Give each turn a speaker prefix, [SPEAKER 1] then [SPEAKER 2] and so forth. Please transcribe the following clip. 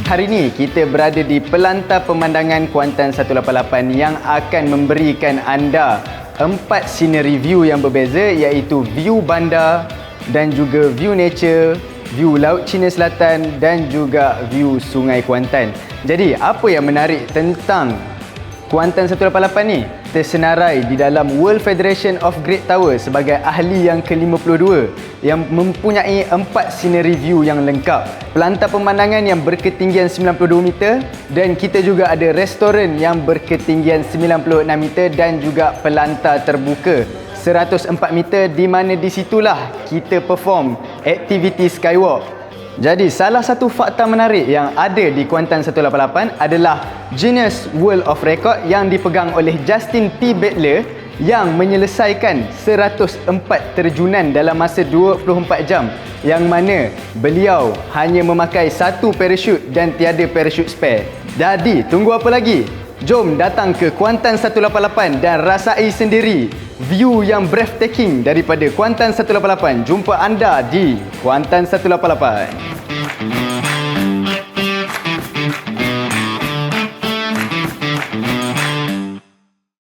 [SPEAKER 1] hari ini kita berada di pelantar pemandangan Kuantan 188 yang akan memberikan anda 4 scenery view yang berbeza, iaitu view bandar dan juga view nature, view Laut Cina Selatan dan juga view Sungai Kuantan. Jadi, apa yang menarik tentang Kuantan 188 ni? Tersenarai di dalam World Federation of Great Tower sebagai ahli yang ke-52 yang mempunyai 4 scenery view yang lengkap. Pelantar pemandangan yang berketinggian 92 meter dan kita juga ada restoran yang berketinggian 96 meter dan juga pelantar terbuka 104 meter, di mana di situlah kita perform aktiviti skywalk. Jadi, salah satu fakta menarik yang ada di Kuantan 188 adalah Guinness World of Record yang dipegang oleh Justin P. Butler yang menyelesaikan 104 terjunan dalam masa 24 jam, yang mana beliau hanya memakai satu parachute dan tiada parachute spare. Jadi, tunggu apa lagi? Jom datang ke Kuantan 188 dan rasai sendiri view yang breathtaking daripada Kuantan 188. Jumpa anda di Kuantan 188.